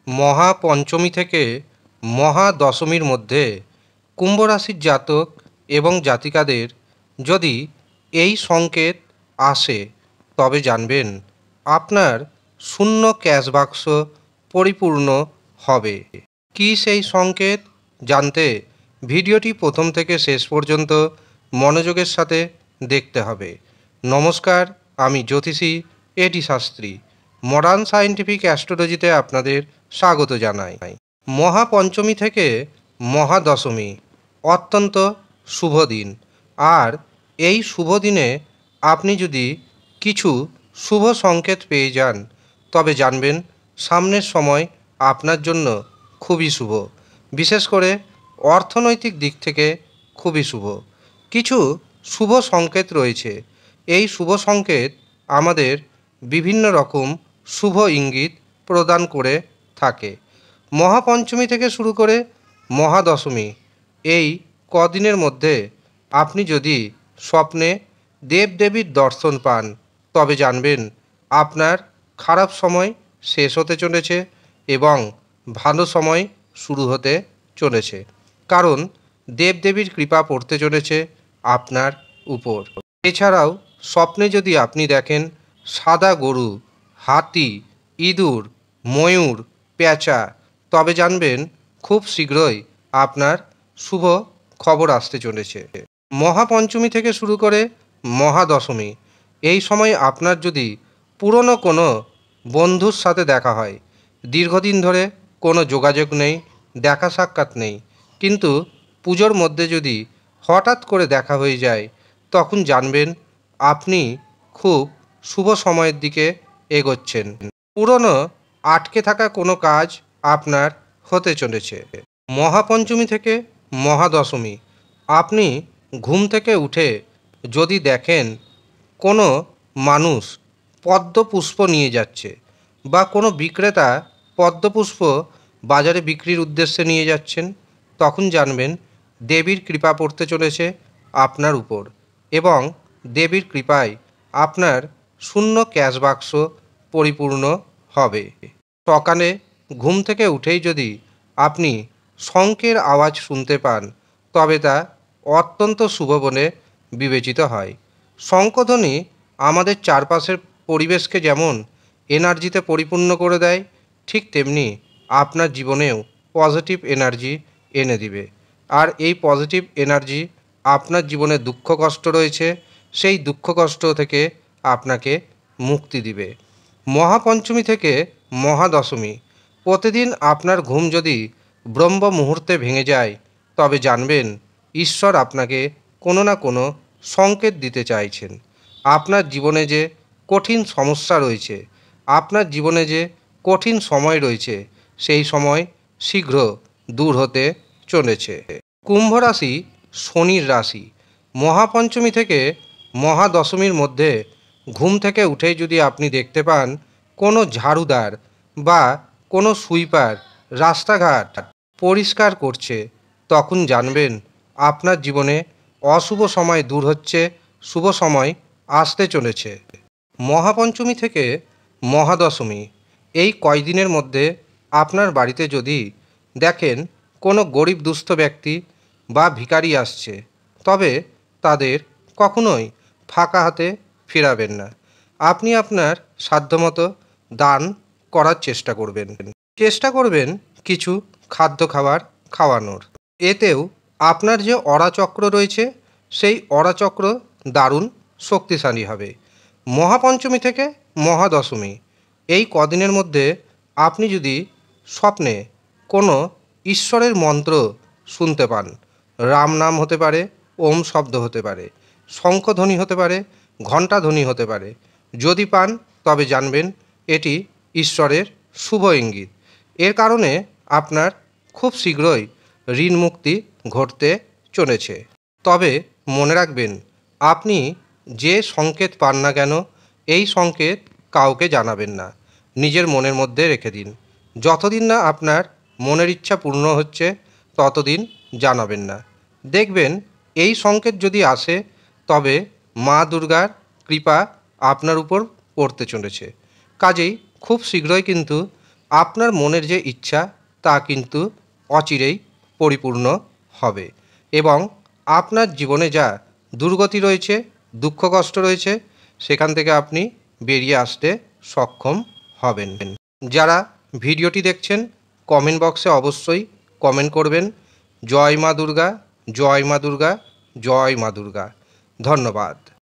মহাপঞ্চমী থেকে মহাদশমীর মধ্যে কুম্ভ রাশির জাতক এবং জাতিকাদের যদি এই সংকেত আসে তবে জানবেন আপনার শূন্য ক্যাশ বাক্স পরিপূর্ণ হবে। কি সেই সংকেত জানতে ভিডিওটি প্রথম থেকে শেষ পর্যন্ত মনোযোগের সাথে দেখতে হবে। নমস্কার, আমি জ্যোতিষী এটি শাস্ত্রী। মডার্ন সায়েন্টিফিক অ্যাস্ট্রোলজিতে আপনাদের স্বাগত জানাই। মহাপঞ্চমী থেকে মহাদশমী অত্যন্ত শুভ দিন, আর এই শুভ দিনে আপনি যদি কিছু শুভ সংকেত পেয়ে যান তবে জানবেন সামনের সময় আপনার জন্য খুবই শুভ, বিশেষ করে অর্থনৈতিক দিক থেকে খুবই শুভ। কিছু শুভ সংকেত রয়েছে। এই শুভ সংকেত আমাদের বিভিন্ন রকম শুভ ইঙ্গিত প্রদান করে থাকে। মহাপঞ্চমী থেকে শুরু করে মহাদশমী এই কদিনের মধ্যে আপনি যদি স্বপ্নে দেবদেবীর দর্শন পান তবে জানবেন আপনার খারাপ সময় শেষ হতে চলেছে এবং ভালো সময় শুরু হতে চলেছে, কারণ দেবদেবীর কৃপা পড়তে চলেছে আপনার উপর। এছাড়াও স্বপ্নে যদি আপনি দেখেন সাদা গরু, হাতি, ইঁদুর, ময়ূর, পেঁচা, তবে জানবেন খুব শীঘ্রই আপনার শুভ খবর আসতে চলেছে। মহাপঞ্চমী থেকে শুরু করে মহাদশমী এই সময় আপনার যদি পুরনো কোনো বন্ধুর সাথে দেখা হয়, দীর্ঘদিন ধরে কোনো যোগাযোগ নেই, দেখা সাক্ষাৎ নেই, কিন্তু পুজোর মধ্যে যদি হঠাৎ করে দেখা হয়ে যায় তখন জানবেন আপনি খুব শুভ সময়ের দিকে এগোচ্ছেন। পুরনো আটকে থাকা কোনো কাজ আপনার হতে চলেছে। মহাপঞ্চমী থেকে মহাদশমী আপনি ঘুম থেকে উঠে যদি দেখেন কোনো মানুষ পদ্মপুষ্প নিয়ে যাচ্ছে বা কোনো বিক্রেতা পদ্মপুষ্প বাজারে বিক্রির উদ্দেশ্যে নিয়ে যাচ্ছেন, তখন জানবেন দেবীর কৃপা পড়তে চলেছে আপনার উপর এবং দেবীর কৃপায় আপনার শূন্য ক্যাশ বাক্স পরিপূর্ণ হবে। সকালে ঘুম থেকে উঠেই যদি আপনি শঙ্খের আওয়াজ শুনতে পান তবে তা অত্যন্ত শুভ বলে বিবেচিত হয়। শঙ্খধ্বনি আমাদের চারপাশের পরিবেশকে যেমন এনার্জিতে পরিপূর্ণ করে দেয়, ঠিক তেমনি আপনার জীবনেও পজিটিভ এনার্জি এনে দিবে। আর এই পজিটিভ এনার্জি আপনার জীবনে দুঃখ কষ্ট রয়েছে সেই দুঃখ কষ্ট থেকে আপনাকে মুক্তি দিবে। মহাপঞ্চমী থেকে মহাদশমী প্রতিদিন আপনার ঘুম যদি ব্রহ্ম মুহূর্তে ভেঙে যায় তবে জানবেন ঈশ্বর আপনাকে কোনো না কোনো সংকেত দিতে চাইছেন। আপনার জীবনে যে কঠিন সমস্যা রয়েছে, আপনার জীবনে যে কঠিন সময় রয়েছে, সেই সময় শীঘ্র দূর হতে চলেছে। কুম্ভ রাশি শনির রাশি। মহাপঞ্চমী থেকে মহাদশমীর মধ্যে ঘুম থেকে উঠেই যদি আপনি দেখতে পান কোনো ঝাড়ুদার বা কোনো সুইপার রাস্তাঘাট পরিষ্কার করছে, তখন জানবেন আপনার জীবনে অশুভ সময় দূর হচ্ছে, শুভ সময় আসতে চলেছে। মহাপঞ্চমী থেকে মহাদশমী এই কয়দিনের মধ্যে আপনার বাড়িতে যদি দেখেন কোনো গরিব দুস্থ ব্যক্তি বা ভিখারি আসছে তবে তাদের কখনোই ফাঁকা হাতে ফেরাবেন না। আপনি আপনার সাধ্যমতো দান করার চেষ্টা করবেন কিছু খাদ্য খাওয়ানোর। এতেও আপনার যে অরাচক্র রয়েছে সেই অরাচক্র দারুণ শক্তিশালী হবে। মহাপঞ্চমী থেকে মহাদশমী এই কদিনের মধ্যে আপনি যদি স্বপ্নে কোনো ঈশ্বরের মন্ত্র শুনতে পান, রাম নাম হতে পারে, ওম শব্দ হতে পারে, শঙ্খধ্বনি হতে পারে, ঘণ্টাধ্বনি হতে পারে, যদি পান তবে জানবেন এটি ঈশ্বরের শুভ ইঙ্গিত। এর কারণে আপনার খুব শীঘ্রই ঋণ মুক্তি ঘটতে চলেছে। তবে মনে রাখবেন আপনি যে সংকেত পান না কেন এই সংকেত কাউকে জানাবেন না, নিজের মনের মধ্যে রেখে দিন। যতদিন না আপনার মনের ইচ্ছা পূর্ণ হচ্ছে ততদিন জানাবেন না। দেখবেন এই সংকেত যদি আসে তবে মা দুর্গার কৃপা আপনার উপর পড়তে চলেছে। কাজেই খুব শীঘ্রই কিন্তু আপনার মনের যে ইচ্ছা তা কিন্তু অচিরেই পরিপূর্ণ হবে এবং আপনার জীবনে যা দুর্গতি রয়েছে, দুঃখ কষ্ট রয়েছে, সেখান থেকে আপনি বেরিয়ে আসতে সক্ষম হবেন। যারা ভিডিওটি দেখছেন কমেন্ট বক্সে অবশ্যই কমেন্ট করবেন জয় মা দুর্গা, জয় মা দুর্গা, জয় মা দুর্গা। ধন্যবাদ।